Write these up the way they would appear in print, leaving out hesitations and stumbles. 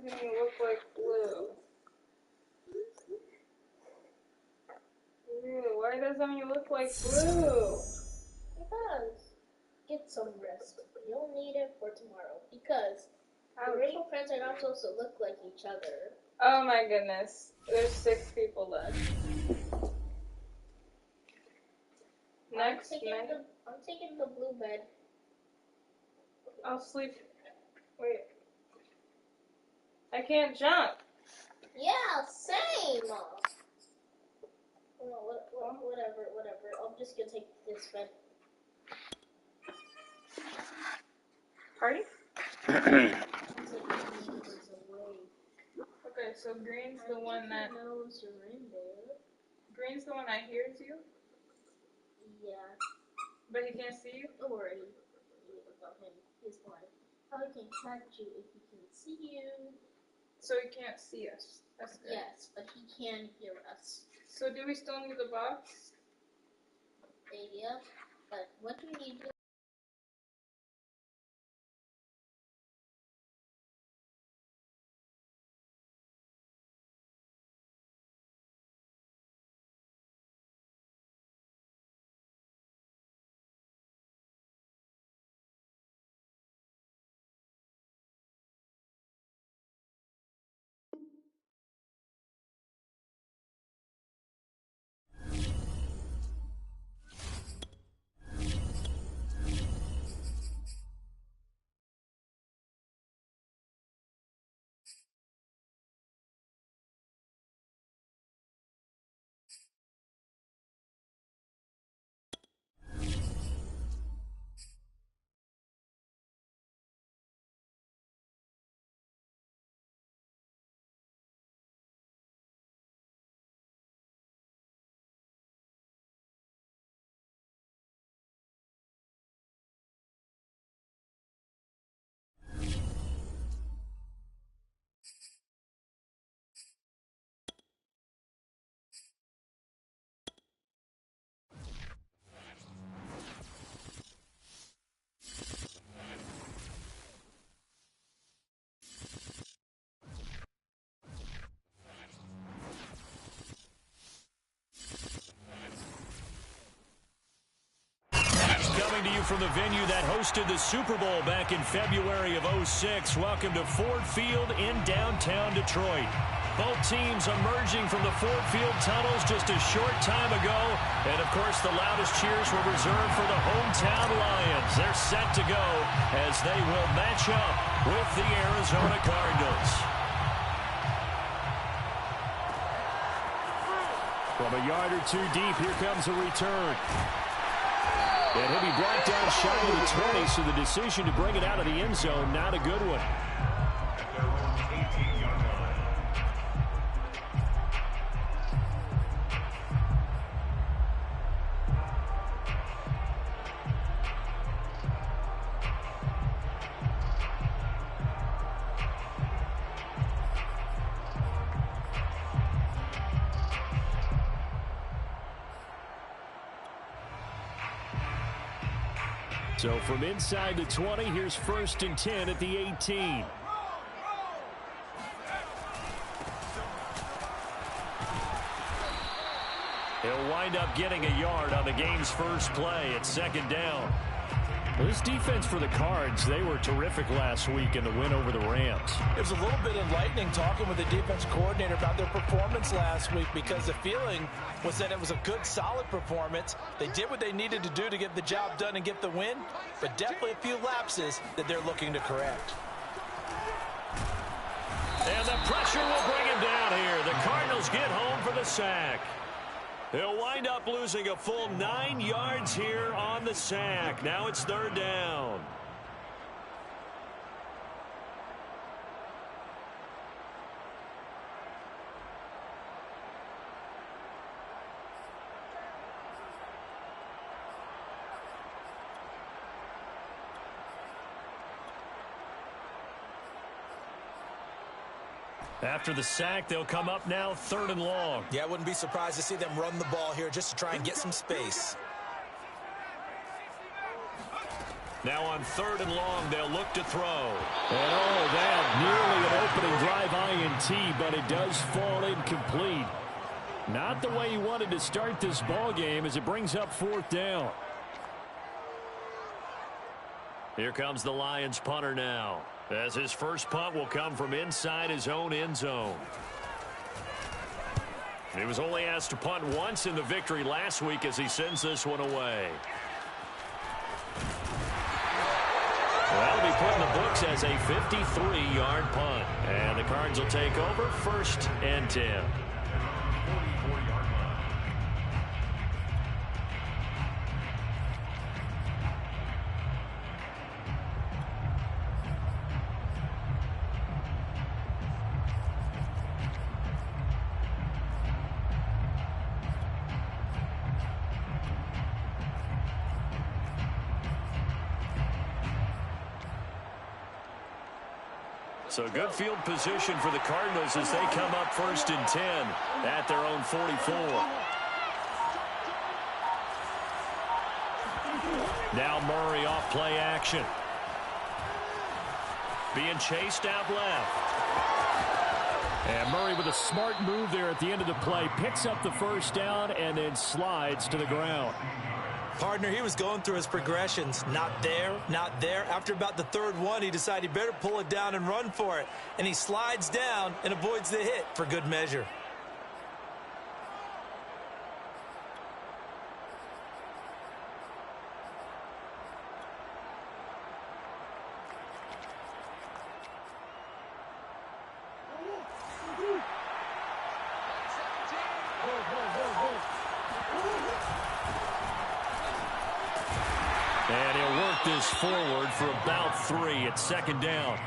doesn't even look like blue? Ew, why doesn't he look like blue? Because get some rest. You'll need it for tomorrow. Because the rainbow friends are not supposed to look like each other. Oh my goodness. There's 6 people left. Next, I'm taking the blue bed. I'll sleep. Wait. I can't jump. Yeah, same. Whatever. I'm just gonna take this bed. Party? Okay, so green's the one that knows you're in there. Green's the one that hears you? Yeah. But he can't see you? Don't worry about him. He's blind. How he can catch you if he can see you. So he can't see us. That's good. Yes, but he can hear us. So do we still need the box? Yeah, but what do we need to do? Coming to you from the venue that hosted the Super Bowl back in February of '06. Welcome to Ford Field in downtown Detroit. Both teams emerging from the Ford Field tunnels just a short time ago. And, of course, the loudest cheers were reserved for the hometown Lions. They're set to go as they will match up with the Arizona Cardinals. From a yard or two deep, here comes a return. And he'll be brought down shy of the 20, so the decision to bring it out of the end zone, not a good one. So from inside the 20, here's 1st and 10 at the 18. He'll wind up getting a yard on the game's first play at 2nd down. Well, this defense for the Cards, they were terrific last week in the win over the Rams. It was a little bit enlightening talking with the defense coordinator about their performance last week, because the feeling was that it was a good, solid performance. They did what they needed to do to get the job done and get the win, but definitely a few lapses that they're looking to correct. And the pressure will bring him down here. The Cardinals get home for the sack. They'll wind up losing a full 9 yards here on the sack. Now it's 3rd down. After the sack, they'll come up now 3rd and long. Yeah, I wouldn't be surprised to see them run the ball here just to try and get some space. Now on 3rd and long, they'll look to throw. And oh, that nearly an opening drive INT, but it does fall incomplete. Not the way he wanted to start this ball game as it brings up 4th down. Here comes the Lions punter now, as his first punt will come from inside his own end zone. He was only asked to punt once in the victory last week as he sends this one away. That'll be put in the books as a 53-yard punt. And the Cards will take over 1st and 10. So good field position for the Cardinals as they come up 1st and 10 at their own 44. Now Murray off play action. Being chased out left. And Murray with a smart move there at the end of the play. Picks up the 1st down and then slides to the ground. Partner, he was going through his progressions. Not there, not there. After about the 3rd one, he decided he better pull it down and run for it. And he slides down and avoids the hit for good measure. And he'll work this forward for about 3 at 2nd down.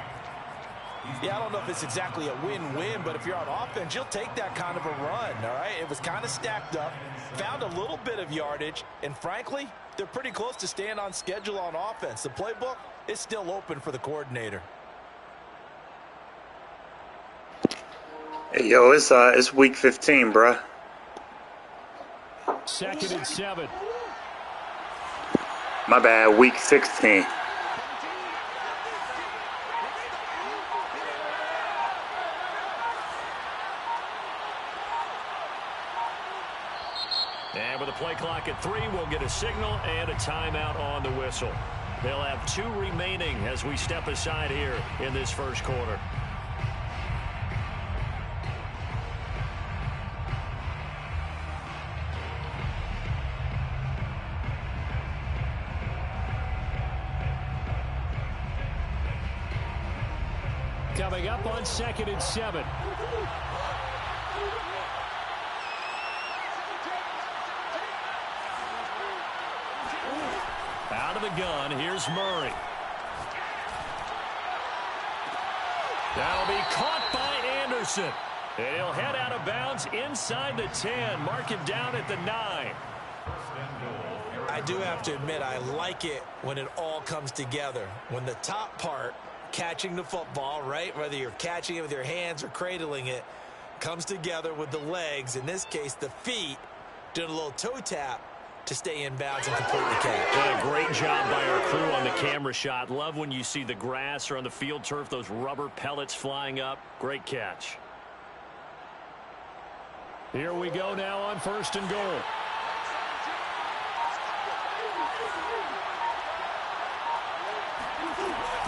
Yeah, I don't know if it's exactly a win-win, but if you're on offense, you'll take that kind of a run, all right? It was kind of stacked up, found a little bit of yardage, and frankly, they're pretty close to staying on schedule on offense. The playbook is still open for the coordinator. Hey, yo, it's week 15, bruh. 2nd and 7. My bad, week 16. And with a play clock at 3, we'll get a signal and a timeout on the whistle. They'll have 2 remaining as we step aside here in this 1st quarter. Coming up on 2nd and 7. Out of the gun, here's Murray. That'll be caught by Anderson. And he'll head out of bounds inside the 10. Mark him down at the 9. I do have to admit, I like it when it all comes together. When the top part, catching the football, right, whether you're catching it with your hands or cradling it, comes together with the legs, in this case the feet, doing a little toe tap to stay in bounds and complete the catch. What a great job by our crew on the camera shot. Love when you see the grass or on the field turf, those rubber pellets flying up. Great catch. Here we go now on 1st and goal.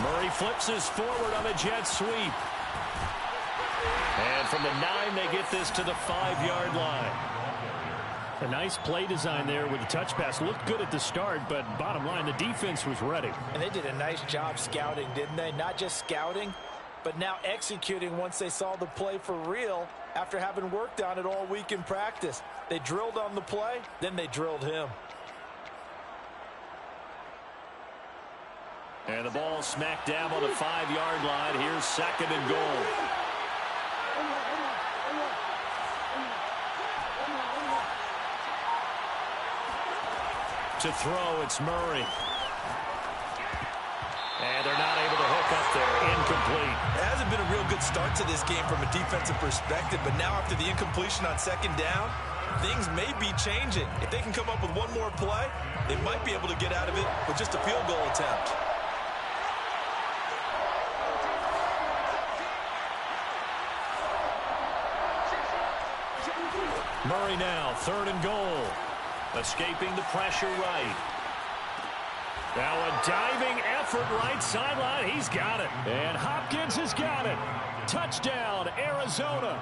Murray flips this forward on a jet sweep. And from the 9, they get this to the 5-yard line. A nice play design there with the touch pass. Looked good at the start, but bottom line, the defense was ready. And they did a nice job scouting, didn't they? Not just scouting, but now executing once they saw the play for real after having worked on it all week in practice. They drilled on the play, then they drilled him. And the ball smack dab on the 5-yard line. Here's 2nd and goal. To throw, it's Murray. And they're not able to hook up there. Incomplete. It hasn't been a real good start to this game from a defensive perspective, but now after the incompletion on 2nd down, things may be changing. If they can come up with one more play, they might be able to get out of it with just a field goal attempt. Murray now, 3rd and goal. Escaping the pressure right. Now a diving effort right sideline. He's got it. And Hopkins has got it. Touchdown, Arizona.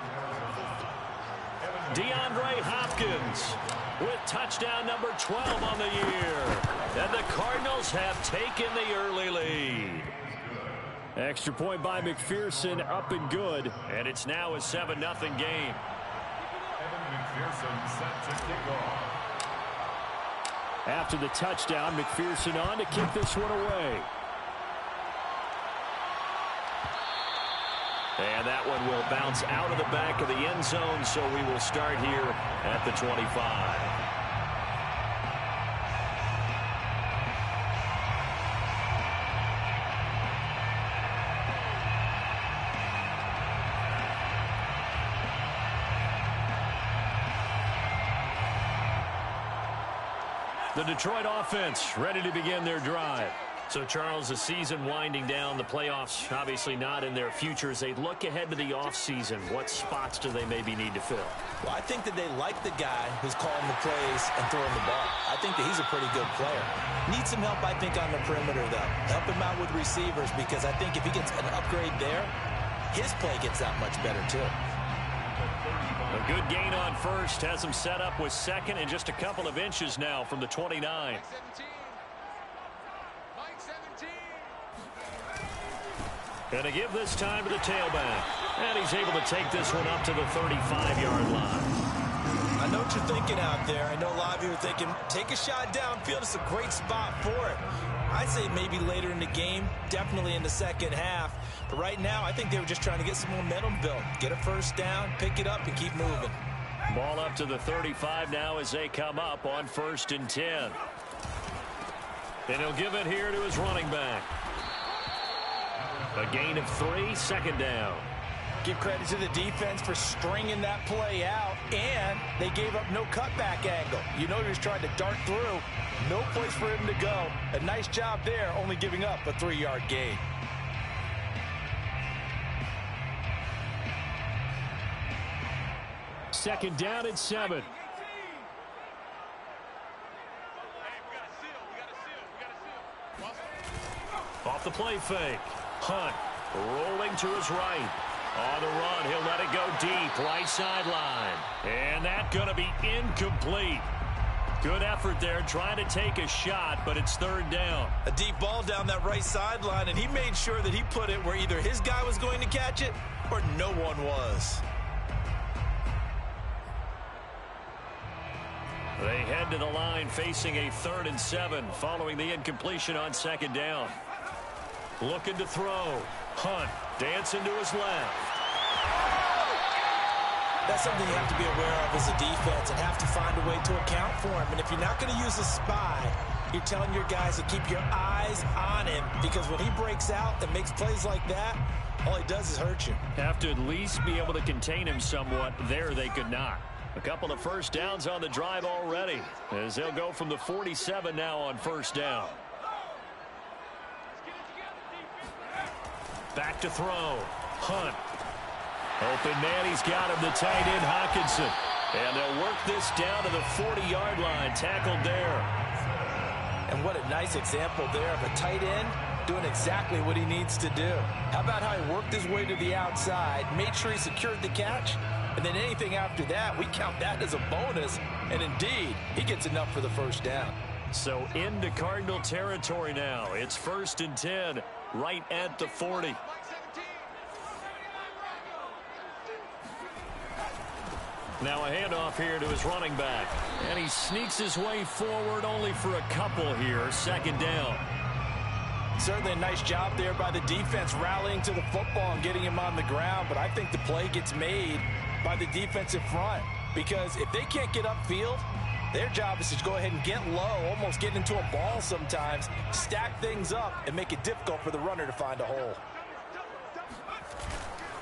DeAndre Hopkins with touchdown number 12 on the year. And the Cardinals have taken the early lead. Extra point by McPherson, up and good. And it's now a 7-0 game. After the touchdown, McPherson on to kick this one away. And that one will bounce out of the back of the end zone, so we will start here at the 25. The Detroit offense ready to begin their drive. So, Charles, the season winding down, the playoffs obviously not in their future. As they look ahead to the offseason, what spots do they maybe need to fill? Well, I think that they like the guy who's calling the plays and throwing the ball. I think that he's a pretty good player. Needs some help, I think, on the perimeter, though. Help him out with receivers, because I think if he gets an upgrade there, his play gets that much better, too. A good gain on first has him set up with second and just a couple of inches now from the 29. Going to give this time to the tailback. And he's able to take this one up to the 35-yard line. I know what you're thinking out there. I know a lot of you are thinking, take a shot downfield. It's a great spot for it. I'd say maybe later in the game, definitely in the second half. But right now, I think they were just trying to get some momentum built. Get a first down, pick it up, and keep moving. Ball up to the 35 now as they come up on 1st and 10. And he'll give it here to his running back. A gain of 3, 2nd down. Give credit to the defense for stringing that play out, and they gave up no cutback angle. You know he was trying to dart through. No place for him to go. A nice job there, only giving up a 3-yard gain. Second down and 7. Off the play fake. Hunt rolling to his right. On the run, he'll let it go deep, right sideline. And that's going to be incomplete. Good effort there, trying to take a shot, but it's 3rd down. A deep ball down that right sideline, and he made sure that he put it where either his guy was going to catch it or no one was. They head to the line facing a 3rd and 7 following the incompletion on 2nd down. Looking to throw. Hunt dancing to his left. That's something you have to be aware of as a defense and have to find a way to account for him. And if you're not going to use a spy, you're telling your guys to keep your eyes on him, because when he breaks out and makes plays like that, all he does is hurt you. Have to at least be able to contain him somewhat. There they could not. A couple of first downs on the drive already, as they'll go from the 47 now on 1st down. Back to throw. Hunt. Open man, he's got him, the tight end Hawkinson. And they'll work this down to the 40-yard line, tackled there. And what a nice example there of a tight end doing exactly what he needs to do. How about how he worked his way to the outside, made sure he secured the catch, and then anything after that, we count that as a bonus. And indeed, he gets enough for the 1st down. So into Cardinal territory now. It's 1st and 10, right at the 40. Now a handoff here to his running back. And he sneaks his way forward only for a couple here. 2nd down. Certainly a nice job there by the defense rallying to the football and getting him on the ground. But I think the play gets made by the defensive front, because if they can't get upfield, their job is to go ahead and get low, almost get into a ball sometimes, stack things up, and make it difficult for the runner to find a hole.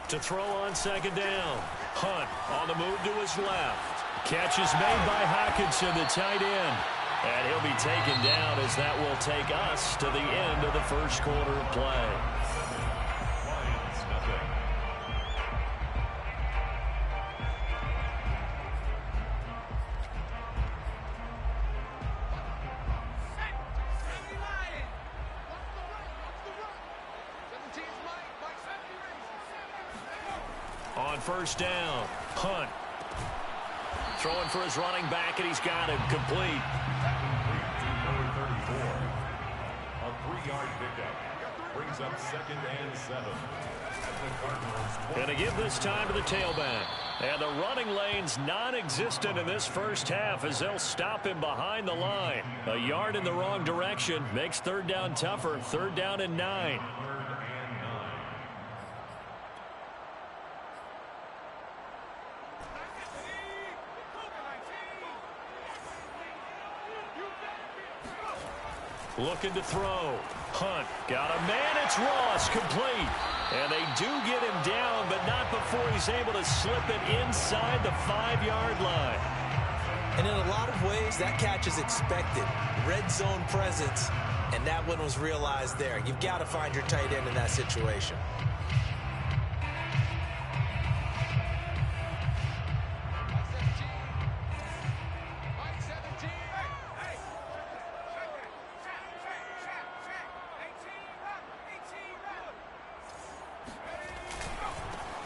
To throw on 2nd down. Hunt on the move to his left. Catch is made by Hockenson, the tight end. And he'll be taken down as that will take us to the end of the first quarter of play. On first down, Hunt. Throwing for his running back, and he's got him complete. Number 34. A 3-yard pickup. Brings up 2nd and 7. Going to give this time to the tailback. And the running lane's non-existent in this first half as they'll stop him behind the line. A yard in the wrong direction makes third down tougher. 3rd down and 9. Looking to throw. Hunt got a man. It's Ross, complete. And they do get him down, but not before he's able to slip it inside the 5-yard line. And in a lot of ways, that catch is expected. Red zone presence, and that one was realized there. You've got to find your tight end in that situation.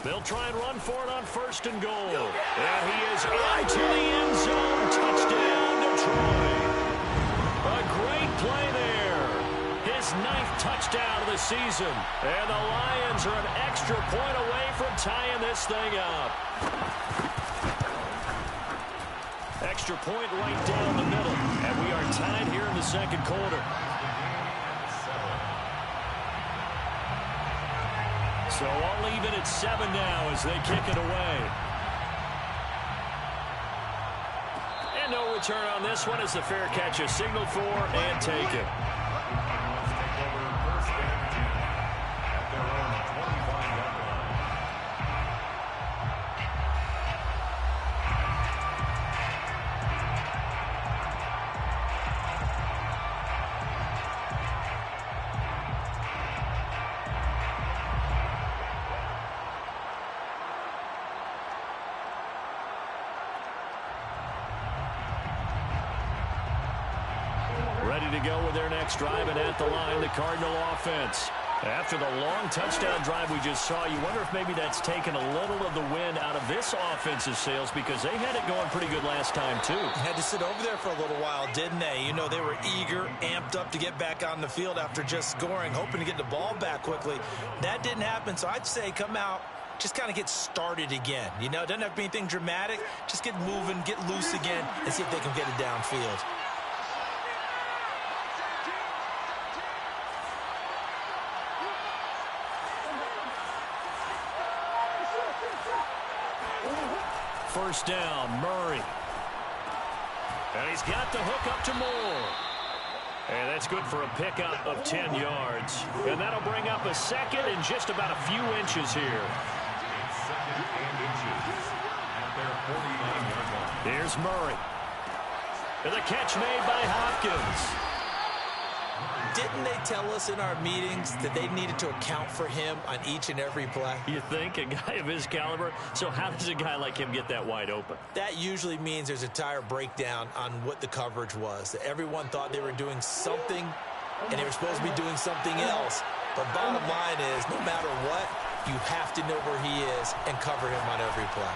They'll try and run for it on 1st and goal. And he is into the end zone. Touchdown, Detroit. A great play there. His 9th touchdown of the season. And the Lions are an extra point away from tying this thing up. Extra point right down the middle. And we are tied here in the 2nd quarter. So I'll leave it at 7 now as they kick it away. And no return on this one as the fair catch is signaled for and taken. Ready to go with their next drive, and at the line, the Cardinal offense. After the long touchdown drive we just saw, you wonder if maybe that's taken a little of the wind out of this offensive sails because they had it going pretty good last time, too. Had to sit over there for a little while, didn't they? You know, they were eager, amped up to get back on the field after just scoring, hoping to get the ball back quickly. That didn't happen, so I'd say come out, just kind of get started again. You know, it doesn't have to be anything dramatic. Just get moving, get loose again, and see if they can get it downfield. First down, Murray. And he's got the hook up to Moore. And that's good for a pickup of 10 yards. And that'll bring up a 2nd and just about a few inches here. Here's Murray. And the catch made by Hopkins. Didn't they tell us in our meetings that they needed to account for him on each and every play? You think? A guy of his caliber? So how does a guy like him get that wide open? That usually means there's a entire breakdown on what the coverage was. That everyone thought they were doing something, and they were supposed to be doing something else. But bottom line is, no matter what, you have to know where he is and cover him on every play.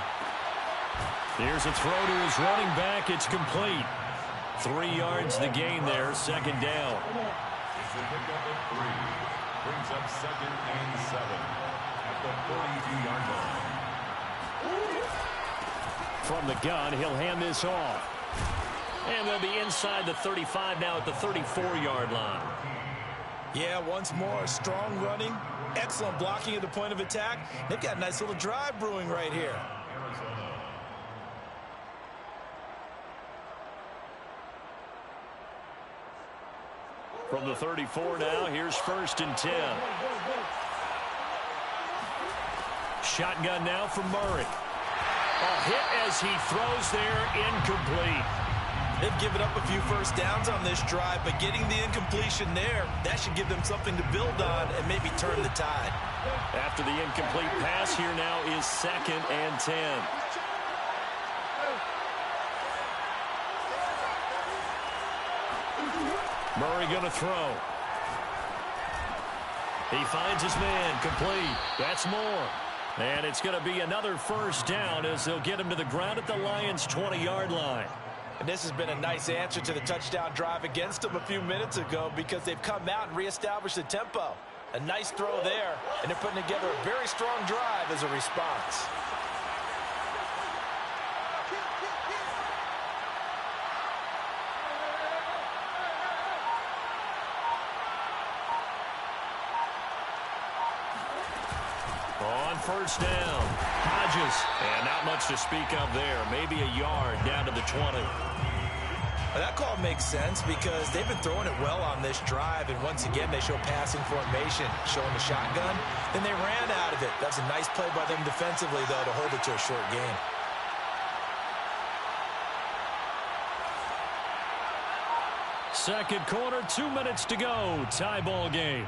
Here's a throw to his running back. It's complete. 3 yards the gain there, 2nd down. The pickup of 3 brings up 2nd and 7 at the 42-yard line. From the gun, he'll hand this off. And they'll be inside the 35 now at the 34-yard line. Yeah, once more, strong running, excellent blocking at the point of attack. They've got a nice little drive brewing right here. From the 34 now, here's 1st and 10. Shotgun now for Murray. A hit as he throws there, incomplete. They've given up a few first downs on this drive, but getting the incompletion there, that should give them something to build on and maybe turn the tide. After the incomplete pass, here now is 2nd and 10. Murray going to throw. He finds his man, complete. That's more. And it's going to be another first down as they'll get him to the ground at the Lions' 20-yard line. And this has been a nice answer to the touchdown drive against them a few minutes ago because they've come out and reestablished the tempo. A nice throw there, and they're putting together a very strong drive as a response. On first down, Hodges, and not much to speak of there. Maybe a yard down to the 20. That call makes sense because they've been throwing it well on this drive, and once again they show passing formation, showing the shotgun, then they ran out of it. That's a nice play by them defensively, though, to hold it to a short gain. Second quarter, 2 minutes to go. Tie ball game.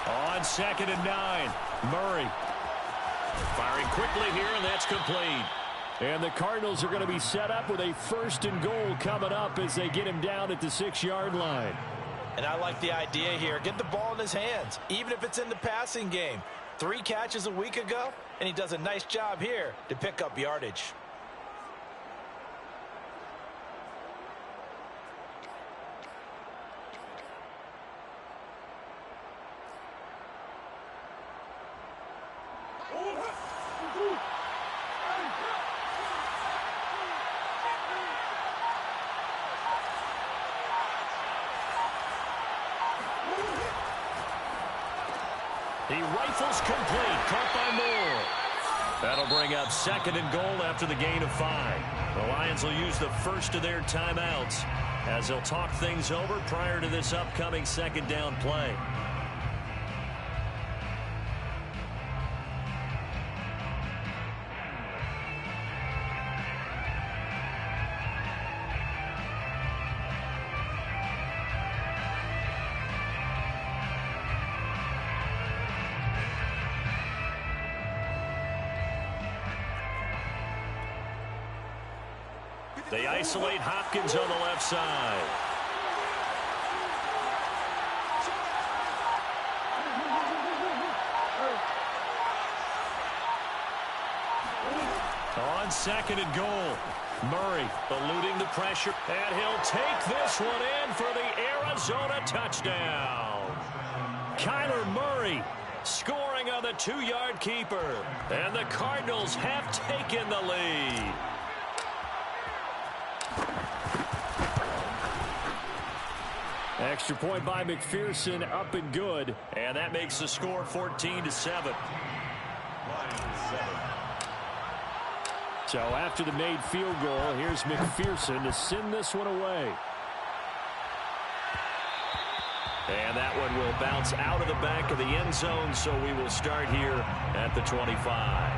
On 2nd and 9, Murray firing quickly here, and that's complete. And the Cardinals are going to be set up with a 1st and goal coming up as they get him down at the 6-yard line. And I like the idea here. Get the ball in his hands, even if it's in the passing game. 3 catches a week ago, and he does a nice job here to pick up yardage. He rifles complete, caught by Moore. That'll bring up 2nd and goal after the gain of 5. The Lions will use the first of their timeouts as they'll talk things over prior to this upcoming 2nd down play. They isolate Hopkins on the left side. On 2nd and goal, Murray eluding the pressure, and he'll take this one in for the Arizona touchdown. Kyler Murray scoring on the 2-yard keeper, and the Cardinals have taken the lead. Extra point by McPherson, up and good, and that makes the score 14-7. So after the made field goal, here's McPherson to send this one away. And that one will bounce out of the back of the end zone, so we will start here at the 25.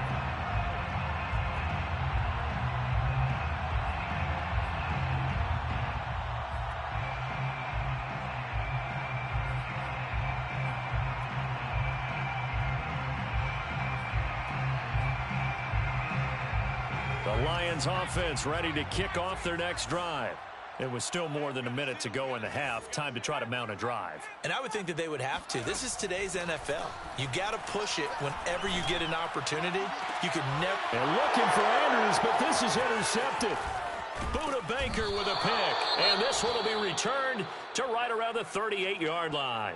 The Lions offense ready to kick off their next drive. It was still more than a minute to go in the half. Time to try to mount a drive. And I would think that they would have to. This is today's NFL. You got to push it whenever you get an opportunity. You could never. And looking for Andrews, but this is intercepted. Buda Baker with a pick. And this one will be returned to right around the 38-yard line.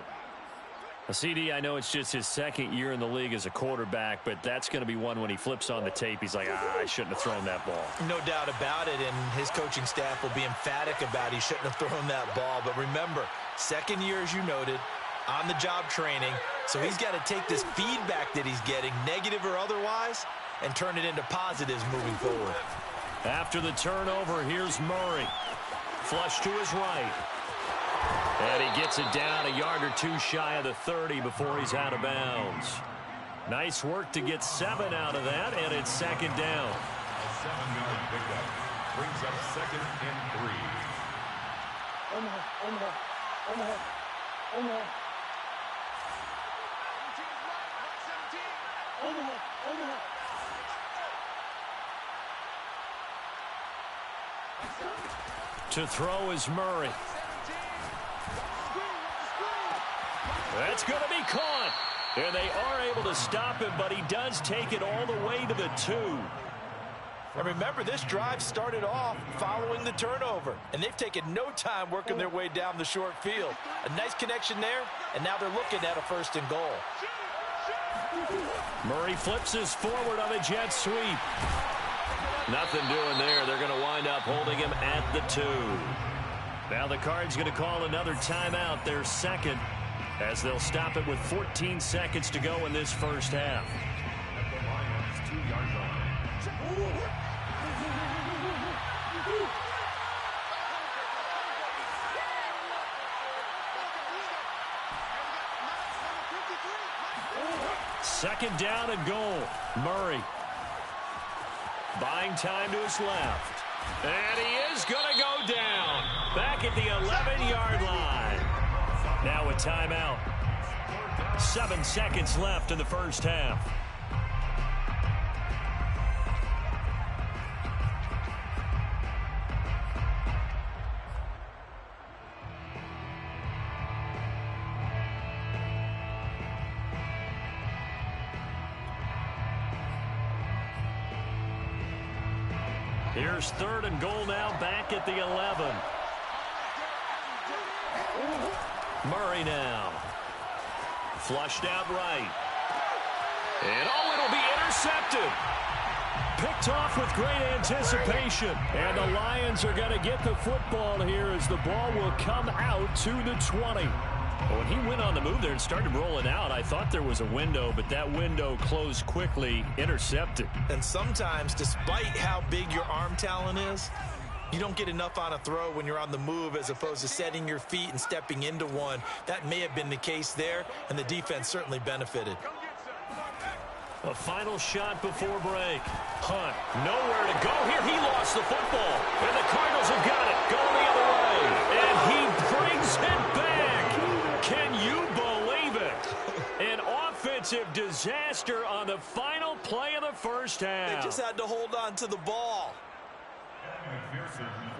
CD, I know it's just his 2nd year in the league as a quarterback, but that's going to be one when he flips on the tape. He's like, I shouldn't have thrown that ball. No doubt about it, and his coaching staff will be emphatic about he shouldn't have thrown that ball. But remember, 2nd year, as you noted, on-the-job training, so he's got to take this feedback that he's getting, negative or otherwise, and turn it into positives moving forward. After the turnover, here's Murray. Flush to his right. And he gets it down a yard or two shy of the 30 before he's out of bounds. Nice work to get 7 out of that, and it's second down. A 7-yard pickup brings up second and 3. To throw is Murray. That's going to be caught. And they are able to stop him, but he does take it all the way to the 2. And remember, this drive started off following the turnover, and they've taken no time working their way down the short field. A nice connection there, and now they're looking at a 1st and goal. Murray flips his forward on a jet sweep. Nothing doing there. They're going to wind up holding him at the 2. Now the Cards going to call another timeout, their second, as they'll stop it with 14 seconds to go in this first half. At the Lions' 2-yard line. Second down and goal. Murray buying time to his left. And he is going to go down. Back at the 11-yard line. Now a timeout. 7 seconds left in the first half. Here's 3rd and goal now, back at the 11. Murray now. Flushed out right. And it'll be intercepted. Picked off with great anticipation. And the Lions are going to get the football here as the ball will come out to the 20. When he went on the move there and started rolling out, I thought there was a window, but that window closed quickly, intercepted. And sometimes, despite how big your arm talent is, you don't get enough on a throw when you're on the move as opposed to setting your feet and stepping into one. That may have been the case there, and the defense certainly benefited. A final shot before break. Hunt, nowhere to go here. He lost the football, and the Cardinals have got it. Going the other way, and he brings it back. Can you believe it? An offensive disaster on the final play of the first half. They just had to hold on to the ball.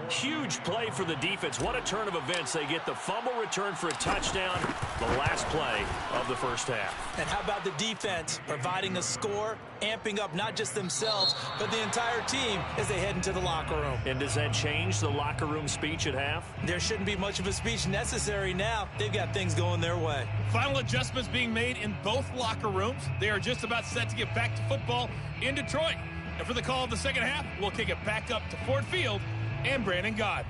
Huge play for the defense. What a turn of events. They get the fumble return for a touchdown, the last play of the first half. And how about the defense providing a score, amping up not just themselves, but the entire team as they head into the locker room. And does that change the locker room speech at half? There shouldn't be much of a speech necessary now. They've got things going their way. Final adjustments being made in both locker rooms. They are just about set to get back to football in Detroit. And for the call of the second half, we'll kick it back up to Ford Field and Brandon Gott.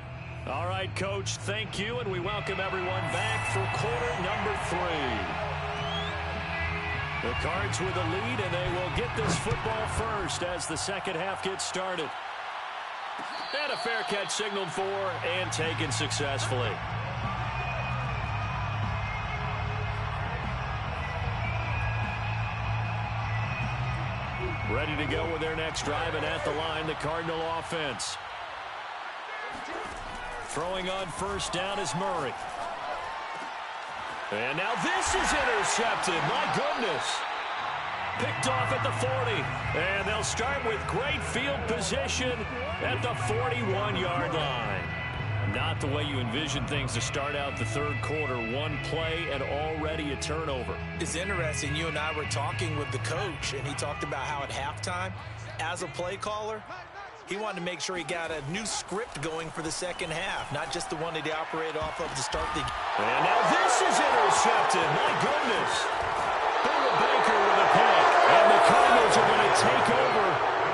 All right, Coach, thank you, and we welcome everyone back for quarter number 3. The Cards with the lead, and they will get this football first as the second half gets started. And a fair catch signaled for and taken successfully. Ready to go with their next drive, and at the line, the Cardinal offense. Throwing on first down is Murray. And now this is intercepted. My goodness. Picked off at the 40. And they'll start with great field position at the 41-yard line. Not the way you envision things to start out the third quarter. One play and already a turnover. It's interesting. You and I were talking with the coach, and he talked about how at halftime, as a play caller, he wanted to make sure he got a new script going for the second half, not just the one that he operated off of to start the game. And now this is intercepted. My goodness. Buda Baker with a pick. And the Cardinals are going to take over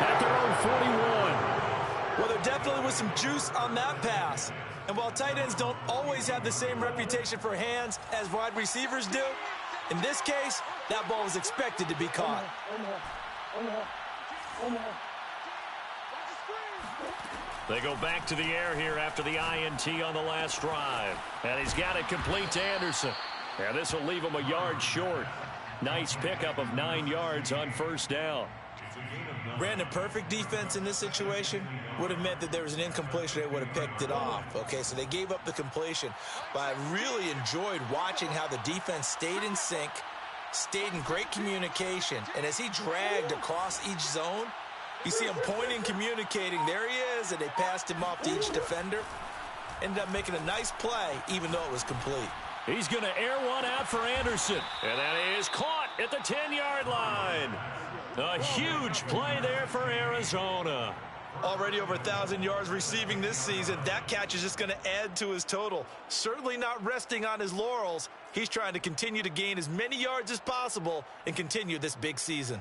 at their own 41. Well, there definitely was some juice on that pass. And while tight ends don't always have the same reputation for hands as wide receivers do, in this case, that ball was expected to be caught. They go back to the air here after the INT on the last drive. And he's got it complete to Anderson. And this will leave him a yard short. Nice pickup of 9 yards on first down. Brandon, perfect defense in this situation would have meant that there was an incompletion. They would have picked it off. Okay, so they gave up the completion. But I really enjoyed watching how the defense stayed in sync, stayed in great communication. And as he dragged across each zone, you see him pointing, communicating. There he is, and they passed him off to each defender. Ended up making a nice play, even though it was complete. He's going to air one out for Anderson. And that is caught at the 10-yard line. A huge play there for Arizona. Already over 1,000 yards receiving this season. That catch is just going to add to his total. Certainly not resting on his laurels. He's trying to continue to gain as many yards as possible and continue this big season.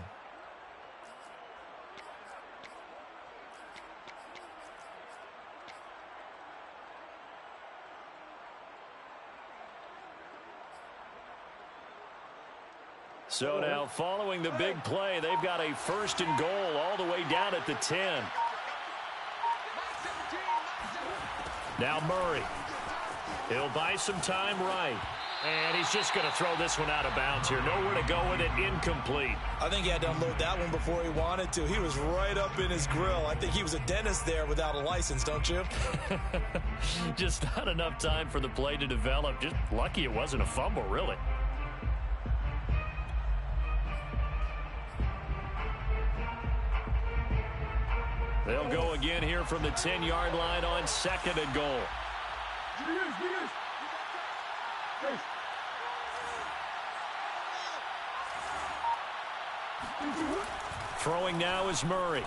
So now following the big play, they've got a 1st and goal all the way down at the 10. Now Murray. He'll buy some time right. And he's just going to throw this one out of bounds here. Nowhere to go with it. Incomplete. I think he had to unload that one before he wanted to. He was right up in his grill. I think he was a dentist there without a license, don't you? Just not enough time for the play to develop. Just lucky it wasn't a fumble, really. They'll go again here from the 10-yard line on 2nd and goal. Throwing now is Murray.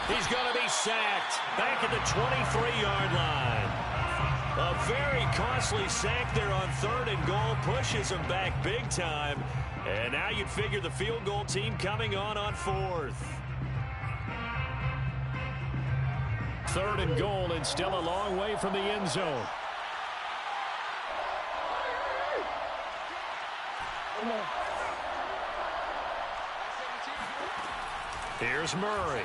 He's going to be sacked back at the 23-yard line. A very costly sack there on 3rd and goal. Pushes him back big time. And now you'd figure the field goal team coming on 4th. 3rd and goal, and still a long way from the end zone. Here's Murray.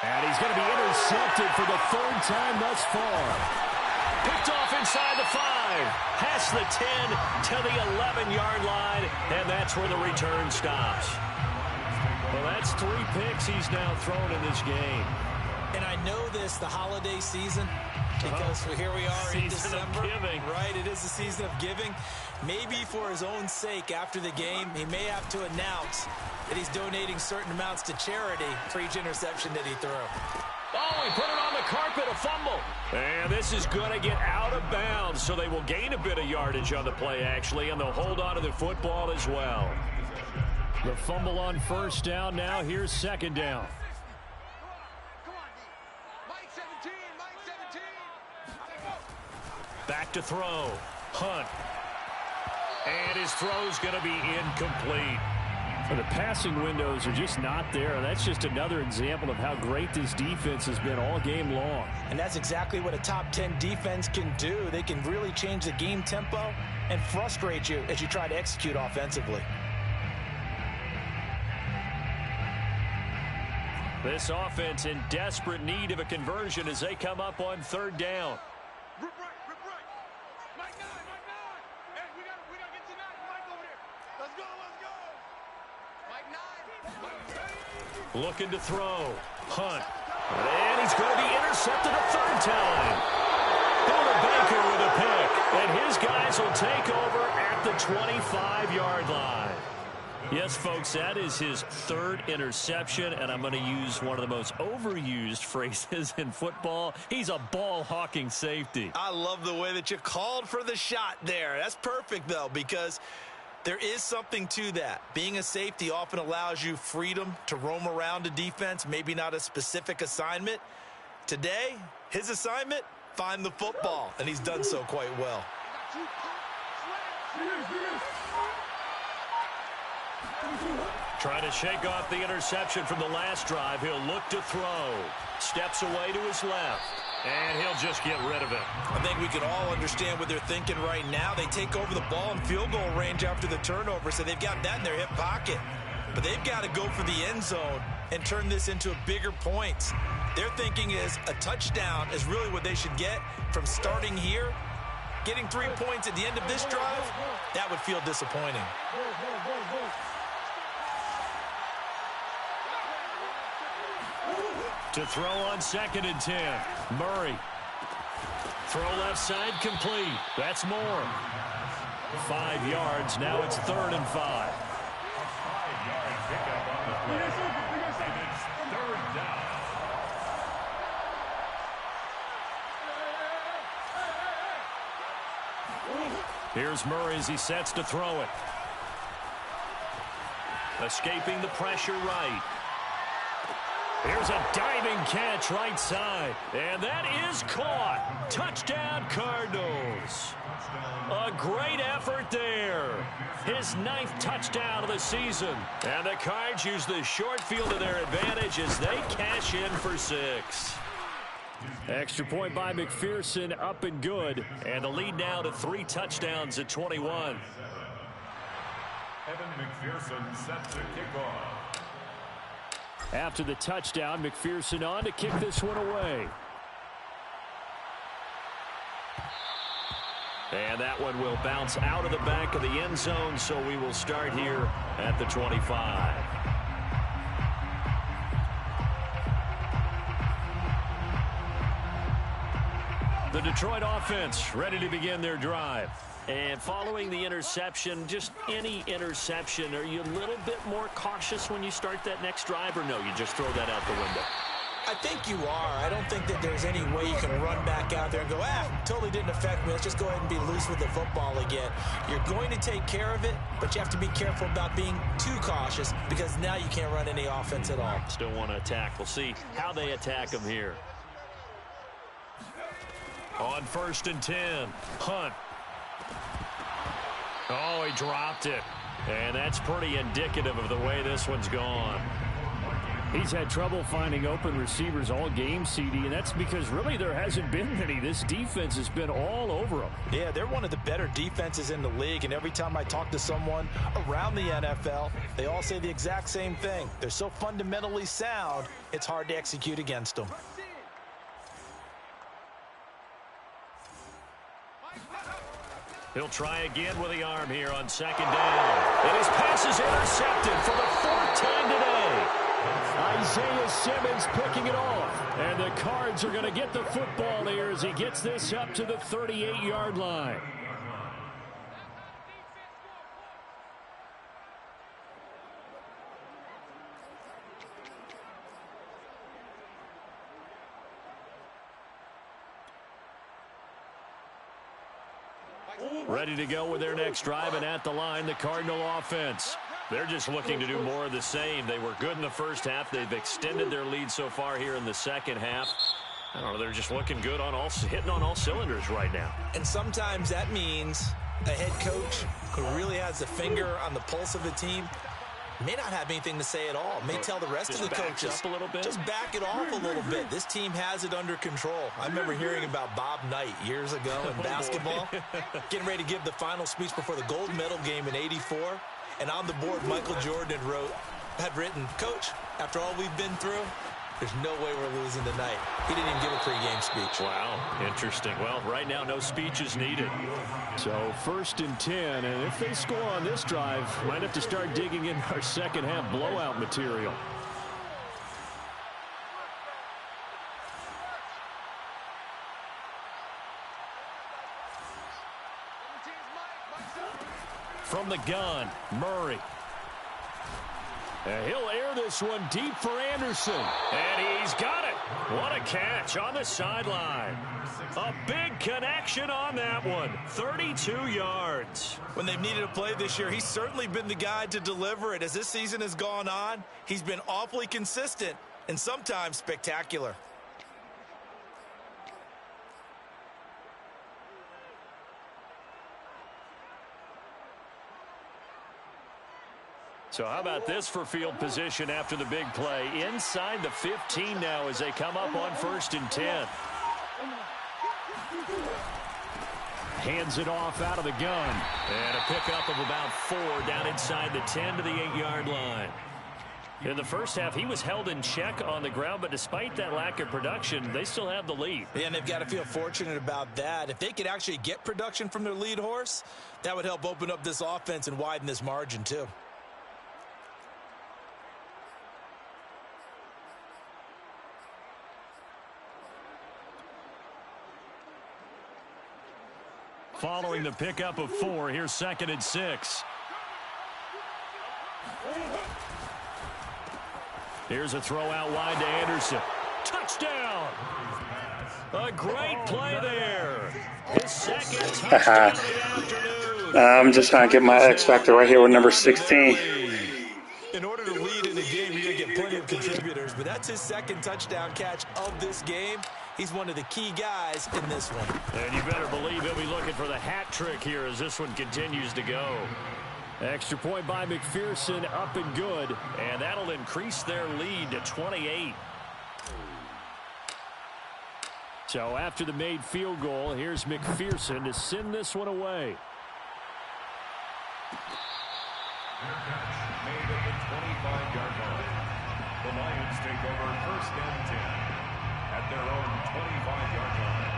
And he's going to be intercepted for the 3rd time thus far. Picked off inside the 5, past the 10 to the 11-yard line, and that's where the return stops. Well, that's 3 picks he's now thrown in this game. And I know this, the holiday season, because here we are in December. Giving. Right, it is the season of giving. Maybe for his own sake after the game, he may have to announce that he's donating certain amounts to charity for each interception that he threw. Oh, he put it on the carpet, a fumble. And this is going to get out of bounds, so they will gain a bit of yardage on the play, actually, and they'll hold on to the football as well. The fumble on 1st down. Now here's 2nd down. Back to throw. Hunt. And his throw's going to be incomplete. The passing windows are just not there. That's just another example of how great this defense has been all game long. And that's exactly what a top 10 defense can do. They can really change the game tempo and frustrate you as you try to execute offensively. This offense in desperate need of a conversion as they come up on 3rd down. Looking to throw. Hunt. And he's going to be intercepted a 3rd time. Billy Baker with a pick. And his guys will take over at the 25-yard line. Yes, folks, that is his 3rd interception, and I'm going to use one of the most overused phrases in football. He's a ball-hawking safety. I love the way that you called for the shot there. That's perfect, though, because there is something to that. Being a safety often allows you freedom to roam around a defense, maybe not a specific assignment. Today, his assignment, find the football, and he's done so quite well. Trying to shake off the interception from the last drive. He'll look to throw. Steps away to his left. And he'll just get rid of it. I think we can all understand what they're thinking right now. They take over the ball in field goal range after the turnover, so they've got that in their hip pocket. But they've got to go for the end zone and turn this into bigger points. Their thinking is a touchdown is really what they should get from starting here. Getting 3 points at the end of this drive, that would feel disappointing. To throw on 2nd and 10. Murray. Throw left side complete. That's more. 5 yards. Now it's 3rd and 5. 5-yard pickup on the play. And it's 3rd down. Here's Murray as he sets to throw it. Escaping the pressure right. Here's a diving catch right side. And that is caught. Touchdown, Cardinals. A great effort there. His 9th touchdown of the season. And the Cards use the short field to their advantage as they cash in for 6. Extra point by McPherson, up and good. And the lead now to 3 touchdowns at 21. Evan McPherson set to kick off. After the touchdown, McPherson on to kick this one away. And that one will bounce out of the back of the end zone, so we will start here at the 25. The Detroit offense ready to begin their drive. And following the interception, just any interception, are you a little bit more cautious when you start that next drive, or no, you just throw that out the window? I think you are. I don't think that there's any way you can run back out there and go, totally didn't affect me. Let's just go ahead and be loose with the football again. You're going to take care of it, but you have to be careful about being too cautious because now you can't run any offense at all. Still want to attack. We'll see how they attack them here. On 1st and 10, Hunt. Oh, he dropped it. And that's pretty indicative of the way this one's gone. He's had trouble finding open receivers all game, CD, and that's because really there hasn't been many. This defense has been all over him. Yeah, they're one of the better defenses in the league, and every time I talk to someone around the NFL, they all say the exact same thing. They're so fundamentally sound, it's hard to execute against them. He'll try again with the arm here on 2nd down. And his pass is intercepted for the 4th time today. Isaiah Simmons picking it off. And the Cards are going to get the football here as he gets this up to the 38-yard line. Ready to go with their next drive, and at the line, the Cardinal offense. They're just looking to do more of the same. They were good in the first half. They've extended their lead so far here in the second half. I don't know, they're just looking good on hitting on all cylinders right now. And sometimes that means a head coach who really has a finger on the pulse of the team may not have anything to say at all. May tell the rest of the coaches, a little bit. Just back it off a little bit. This team has it under control. I remember hearing about Bob Knight years ago in basketball, getting ready to give the final speech before the gold medal game in '84. And on the board, Michael Jordan had written, "Coach, after all we've been through, there's no way we're losing tonight." He didn't even give a pregame speech. Wow, interesting. Well, right now, no speech is needed. So 1st and 10, and if they score on this drive, might have to start digging in our second half blowout material. From the gun, Murray. And he'll air this one deep for Anderson. And he's got it. What a catch on the sideline. A big connection on that one. 32 yards. When they've needed a play this year, he's certainly been the guy to deliver it. As this season has gone on, he's been awfully consistent and sometimes spectacular. So how about this for field position after the big play? Inside the 15 now as they come up on 1st and 10. Hands it off out of the gun. And a pickup of about 4 down inside the 10 to the 8-yard line. In the first half, he was held in check on the ground, but despite that lack of production, they still have the lead. Yeah, and they've got to feel fortunate about that. If they could actually get production from their lead horse, that would help open up this offense and widen this margin too. Following the pickup of 4, here's 2nd and 6. Here's a throw out wide to Anderson. Touchdown! A great play there. His second touchdown of the afternoon. I'm just trying to get my X factor right here with number 16. In order to lead in a game, you're going to get plenty of contributors, but that's his second touchdown catch of this game. He's one of the key guys in this one. And you better believe he'll be looking for the hat trick here as this one continues to go. Extra point by McPherson, up and good. And that'll increase their lead to 28. So after the made field goal, here's McPherson to send this one away. Made at the 25-yard line. The Lions take over 1st and 10 at their own 25-yard line.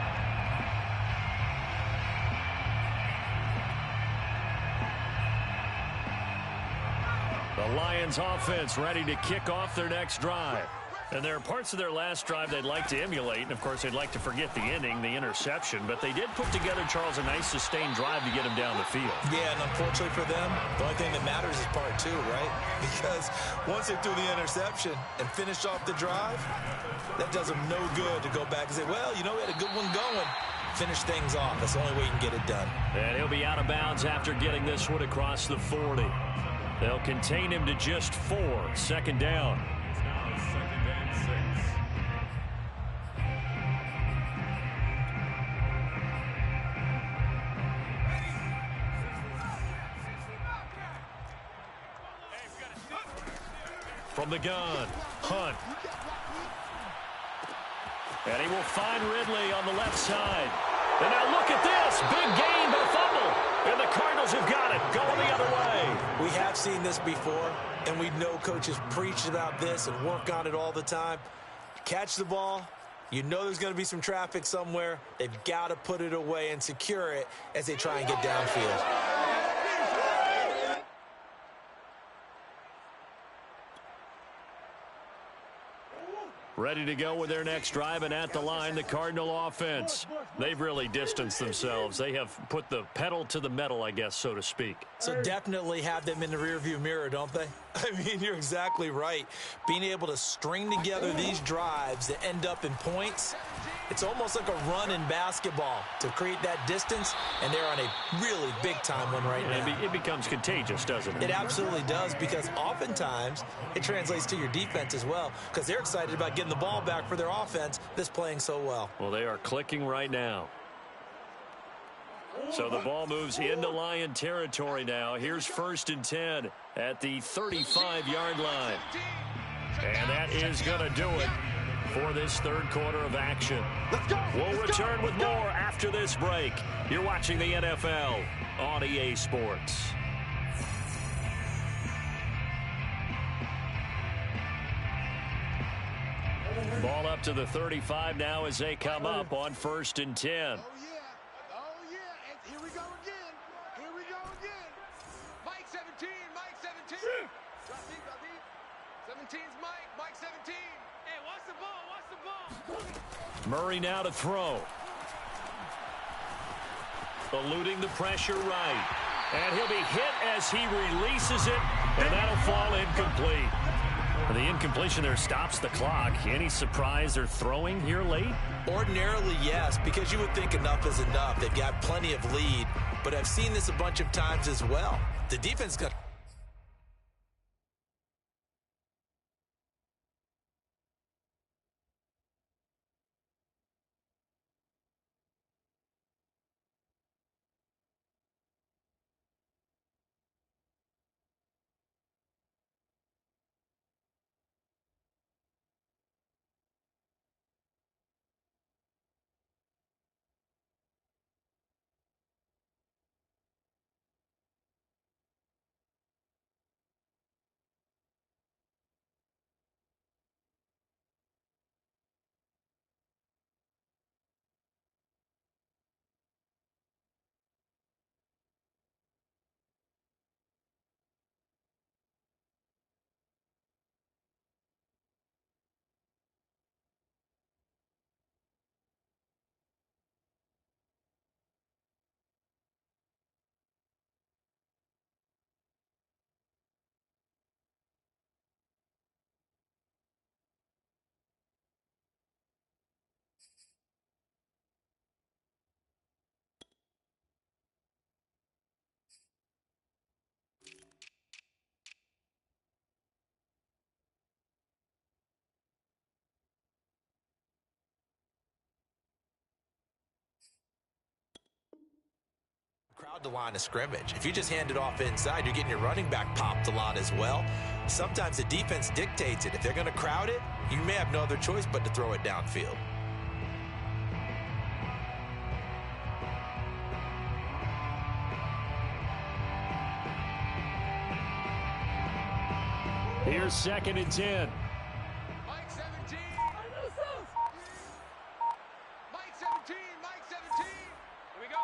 The Lions offense ready to kick off their next drive. And there are parts of their last drive they'd like to emulate. And, of course, they'd like to forget the ending, the interception. But they did put together, Charles, a nice sustained drive to get him down the field. Yeah, and unfortunately for them, the only thing that matters is part 2, right? Because once they threw the interception and finished off the drive, that does them no good to go back and say, well, you know, we had a good one going. Finish things off. That's the only way you can get it done. And he'll be out of bounds after getting this one across the 40. They'll contain him to just 4. 2nd down. Now 2nd and 6. From the gun, Hunt. And he will find Ridley on the left side. And now look at this. Big gain, but a fumble. And the Cardinals have got it. Going the other way. We have seen this before, and we know coaches preach about this and work on it all the time. Catch the ball. You know there's going to be some traffic somewhere. They've got to put it away and secure it as they try and get downfield. Ready to go with their next drive, and at the line, the Cardinal offense. They've really distanced themselves. They have put the pedal to the metal, I guess, so to speak. So definitely have them in the rearview mirror, don't they? I mean, you're exactly right. Being able to string together these drives that end up in points, it's almost like a run in basketball to create that distance, and they're on a really big-time one right now. It becomes contagious, doesn't it? It absolutely does, because oftentimes it translates to your defense as well, because they're excited about getting the ball back for their offense that's playing so well. Well, they are clicking right now. So the ball moves into Lion territory now. Here's 1st and 10 at the 35-yard line. And that is going to do it for this 3rd quarter of action. We'll return with more after this break. You're watching the NFL on EA Sports. Ball up to the 35 now as they come up on 1st and 10. Oh, yeah. And here we go again. Here we go again. Mike 17. Mike 17. Drop deep, drop deep. 17's Mike. Mike 17. Hey, watch the ball. Watch the ball. Murray now to throw. Eluding the pressure right. And he'll be hit as he releases it. And that'll fall incomplete. The incompletion there stops the clock. Any surprise they're throwing here late? Ordinarily, yes, because you would think enough is enough. They've got plenty of lead, but I've seen this a bunch of times as well. The defense got crowd the line of scrimmage. If you just hand it off inside, you're getting your running back popped a lot as well. Sometimes the defense dictates it. If they're going to crowd it, you may have no other choice but to throw it downfield. Here's 2nd and 10. Mike 17. Mike 17. Mike 17. Here we go.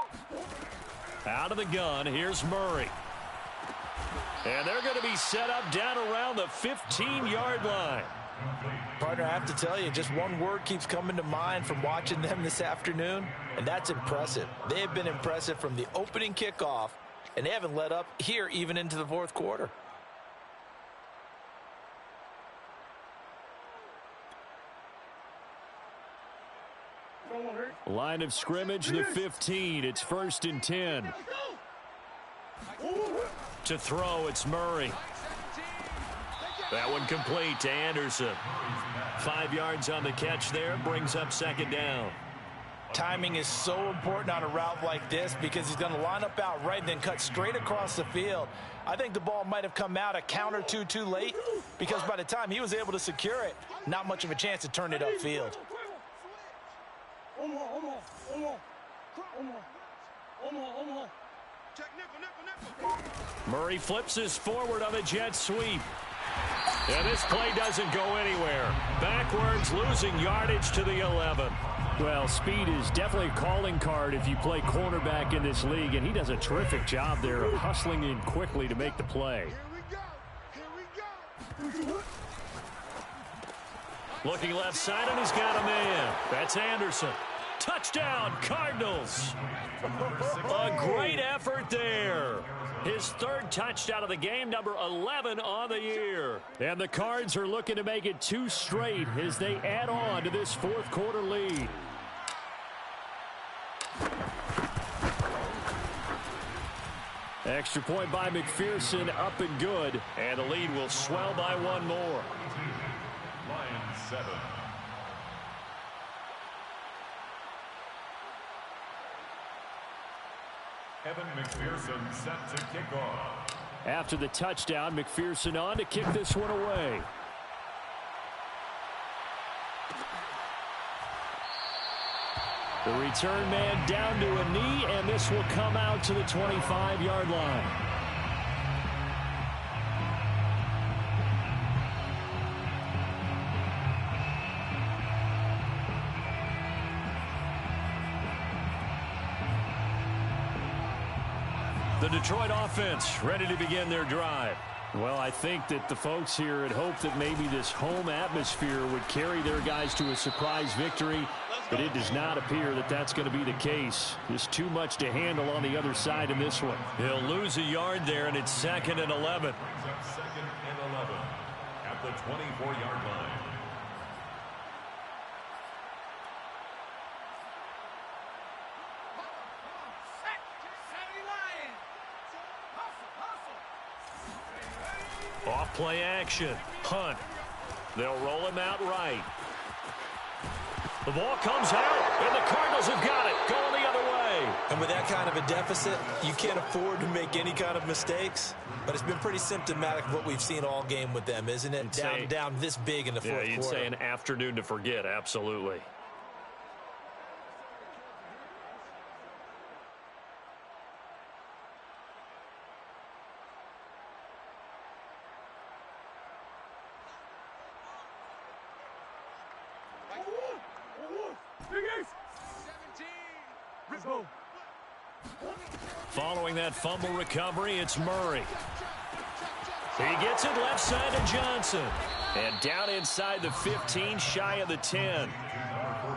Out of the gun, here's Murray. And they're going to be set up down around the 15-yard line. Partner, I have to tell you, just one word keeps coming to mind from watching them this afternoon, and that's impressive. They have been impressive from the opening kickoff, and they haven't let up here even into the fourth quarter. Line of scrimmage, the 15. It's 1st and 10. To throw, it's Murray. That one complete to Anderson. 5 yards on the catch there, brings up 2nd down. Timing is so important on a route like this because he's going to line up out right and then cut straight across the field. I think the ball might have come out a count or two too late because by the time he was able to secure it, not much of a chance to turn it upfield. Murray flips his forward on a jet sweep. And this play doesn't go anywhere. Backwards, losing yardage to the 11. Well, speed is definitely a calling card if you play cornerback in this league, and he does a terrific job there of hustling in quickly to make the play. Looking left side, and he's got a man. That's Anderson. Touchdown, Cardinals. A great effort there. His 3rd touchdown of the game, number 11 on the year. And the Cards are looking to make it 2 straight as they add on to this 4th quarter lead. Extra point by McPherson, up and good. And the lead will swell by 1 more. Lions 7. Evan McPherson set to kick off. After the touchdown, McPherson on to kick this one away. The return man down to a knee, and this will come out to the 25-yard line. The Detroit offense ready to begin their drive. Well, I think that the folks here had hoped that maybe this home atmosphere would carry their guys to a surprise victory, but it does not appear that that's going to be the case. Just too much to handle on the other side in this one. He'll lose a yard there, and it's 2nd and 11. 2nd and 11 at the 24-yard line. Off play action. Hunt. They'll roll him out right. The ball comes out, and the Cardinals have got it. Going the other way. And with that kind of a deficit, you can't afford to make any kind of mistakes. But it's been pretty symptomatic of what we've seen all game with them, isn't it? Down this big in the fourth quarter. Yeah, you'd say an afternoon to forget. Absolutely. Following that fumble recovery, it's Murray. He gets it left side to Johnson. And down inside the 15, shy of the 10.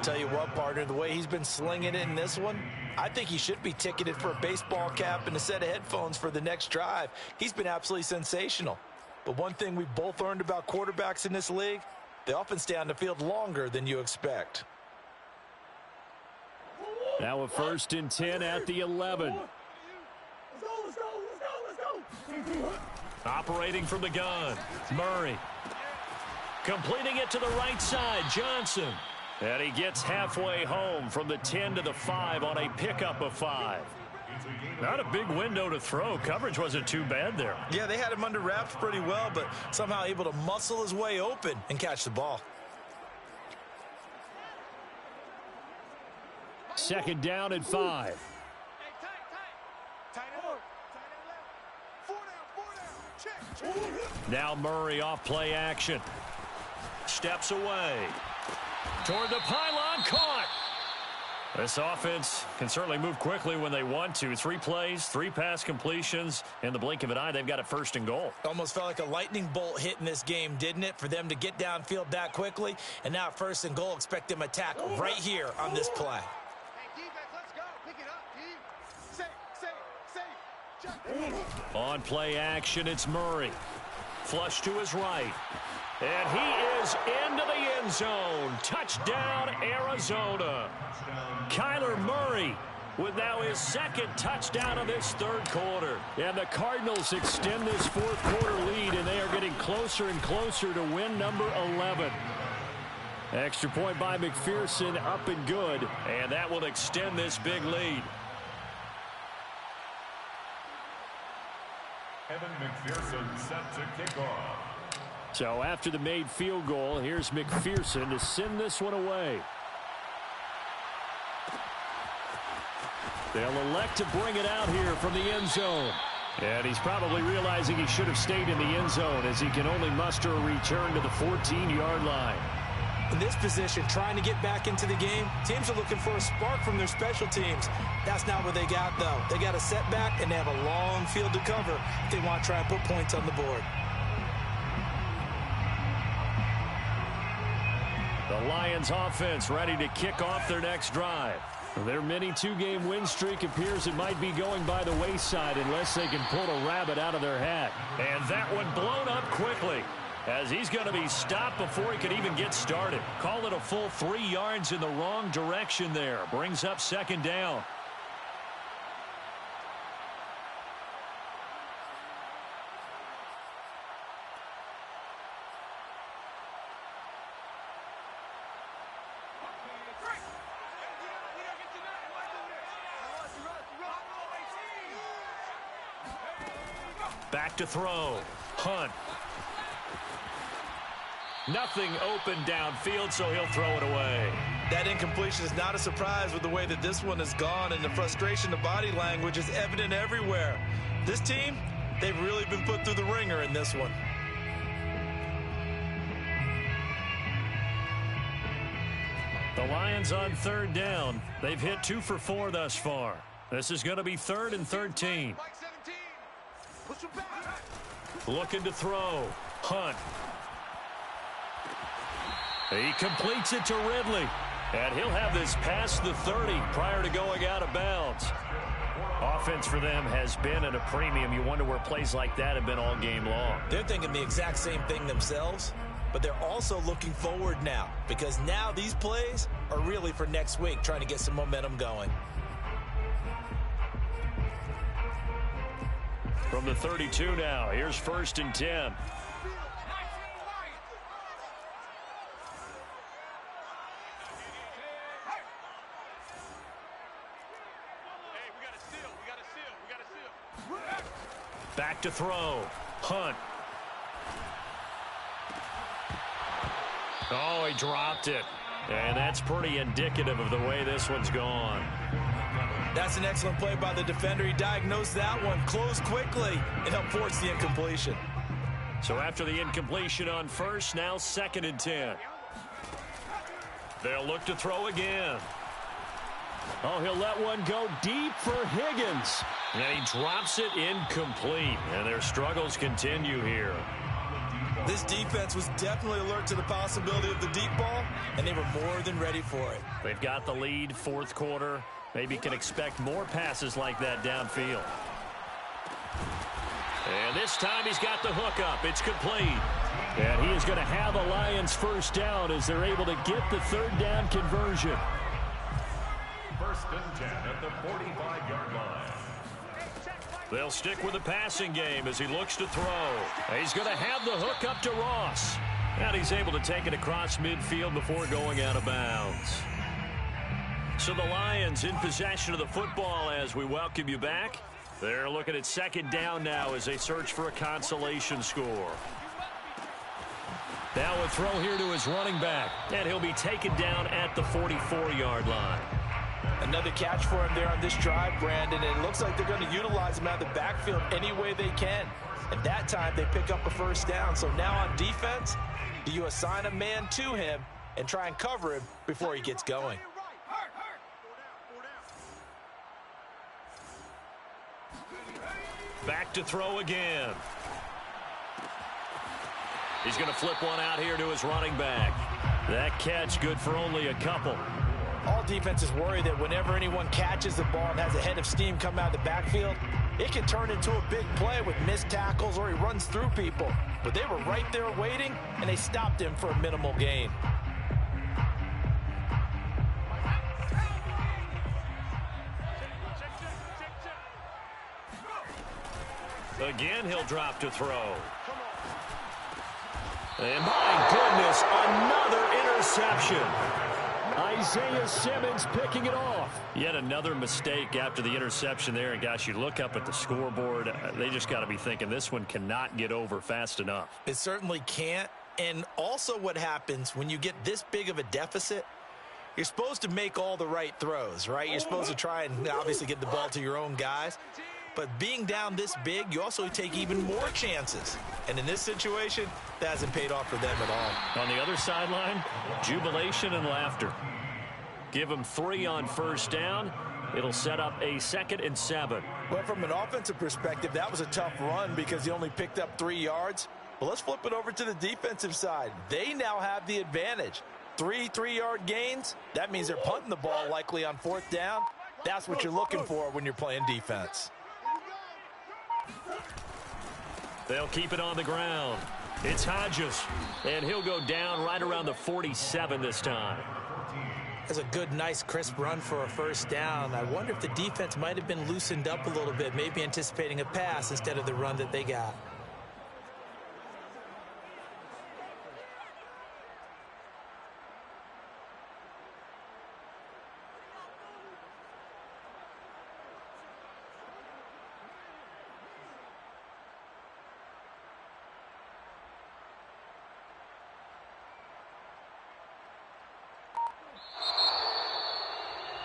Tell you what, partner, the way he's been slinging it in this one, I think he should be ticketed for a baseball cap and a set of headphones for the next drive. He's been absolutely sensational. But one thing we've both learned about quarterbacks in this league, they often stay on the field longer than you expect. Now a 1st and 10 at the 11. Operating from the gun, Murray. Completing it to the right side, Johnson. And he gets halfway home from the 10 to the 5 on a pickup of 5. Not a big window to throw. Coverage wasn't too bad there. Yeah, they had him under wraps pretty well, but somehow able to muscle his way open and catch the ball. Second down and 5. Now Murray off play action. Steps away. Toward the pylon, caught. This offense can certainly move quickly when they want to. 3 plays, 3 pass completions. In the blink of an eye, they've got a 1st and goal. Almost felt like a lightning bolt hit in this game, didn't it? For them to get downfield that quickly. And now 1st and goal, expect them to attack right here on this play. On play action, it's Murray. Flush to his right. And he is into the end zone. Touchdown, Arizona. Kyler Murray with now his 2nd touchdown of this 3rd quarter. And the Cardinals extend this 4th quarter lead, and they are getting closer and closer to win number 11. Extra point by McPherson, up and good. And that will extend this big lead. Evan McPherson set to kick off. So after the made field goal, here's McPherson to send this one away. They'll elect to bring it out here from the end zone. And he's probably realizing he should have stayed in the end zone as he can only muster a return to the 14-yard line. In this position, trying to get back into the game, teams are looking for a spark from their special teams. That's not what they got, though. They got a setback, and they have a long field to cover if they want to try and put points on the board. The Lions offense ready to kick off their next drive. Their mini 2-game win streak appears it might be going by the wayside unless they can pull a rabbit out of their hat. And that one blown up quickly, as he's going to be stopped before he could even get started. Call it a full 3 yards in the wrong direction there. Brings up 2nd down. Back to throw. Hunt. Nothing open downfield, so he'll throw it away. That incompletion is not a surprise with the way that this one has gone, and the frustration, the body language is evident everywhere. This team, they've really been put through the ringer in this one. The Lions on 3rd down. They've hit 2 for 4 thus far. This is going to be 3rd and 13. Looking to throw. Hunt. He completes it to Ridley. And he'll have this past the 30 prior to going out of bounds. Offense for them has been at a premium. You wonder where plays like that have been all game long. They're thinking the exact same thing themselves, but they're also looking forward now, because now these plays are really for next week, trying to get some momentum going. From the 32 now, here's 1st and 10. Back to throw. Hunt. Oh, he dropped it. And that's pretty indicative of the way this one's gone. That's an excellent play by the defender. He diagnosed that one, closed quickly, and helped force the incompletion. So after the incompletion on 1st, now 2nd and 10. They'll look to throw again. Oh, he'll let one go deep for Higgins. And he drops it incomplete. And their struggles continue here. This defense was definitely alert to the possibility of the deep ball, and they were more than ready for it. They've got the lead, 4th quarter. Maybe can expect more passes like that downfield. And this time he's got the hook up. It's complete. And he is going to have a Lions 1st down as they're able to get the 3rd down conversion. 1st and 10 at the 45-yard line. They'll stick with the passing game as he looks to throw. He's going to have the hook up to Ross. And he's able to take it across midfield before going out of bounds. So the Lions in possession of the football as we welcome you back. They're looking at second down now as they search for a consolation score. Now a throw here to his running back, and he'll be taken down at the 44-yard line. Another catch for him there on this drive, Brandon, and it looks like they're going to utilize him out of the backfield any way they can. And that time they pick up a first down. So now on defense, do you assign a man to him and try and cover him before he gets going? Back to throw again. He's going to flip one out here to his running back. That catch good for only a couple. All defenses worry that whenever anyone catches the ball and has a head of steam come out of the backfield, it can turn into a big play with missed tackles or he runs through people. But they were right there waiting, and they stopped him for a minimal gain. Again, he'll drop to throw. And my goodness, another interception. Isaiah Simmons picking it off. Yet another mistake after the interception there. And gosh, you look up at the scoreboard, they just got to be thinking this one cannot get over fast enough. It certainly can't. And also what happens when you get this big of a deficit, you're supposed to make all the right throws, right? You're supposed to try and obviously get the ball to your own guys. But being down this big, you also take even more chances. And in this situation, that hasn't paid off for them at all. On the other sideline, jubilation and laughter. Give them 3 on first down. It'll set up a 2nd and 7. Well, from an offensive perspective, that was a tough run because he only picked up 3 yards. But let's flip it over to the defensive side. They now have the advantage. 3 3-yard gains. That means they're punting the ball likely on 4th down. That's what you're looking for when you're playing defense. They'll keep it on the ground. It's Hodges, and he'll go down right around the 47 this time. That's a good, nice, crisp run for a first down. I wonder if the defense might have been loosened up a little bit, maybe anticipating a pass instead of the run that they got.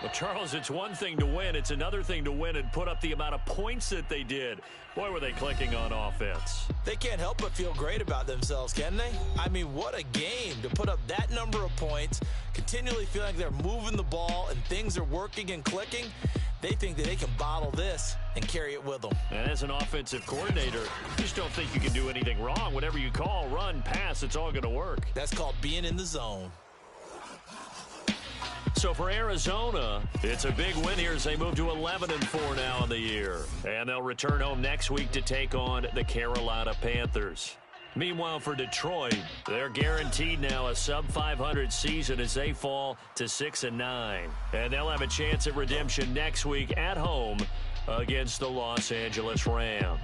Well, Charles, it's one thing to win. It's another thing to win and put up the amount of points that they did. Boy, were they clicking on offense. They can't help but feel great about themselves, can they? I mean, what a game to put up that number of points, continually feeling like they're moving the ball and things are working and clicking. They think that they can bottle this and carry it with them. And as an offensive coordinator, you just don't think you can do anything wrong. Whatever you call, run, pass, it's all going to work. That's called being in the zone. So for Arizona, it's a big win here as they move to 11-4 now in the year. And they'll return home next week to take on the Carolina Panthers. Meanwhile, for Detroit, they're guaranteed now a sub-500 season as they fall to 6-9. And they'll have a chance at redemption next week at home against the Los Angeles Rams.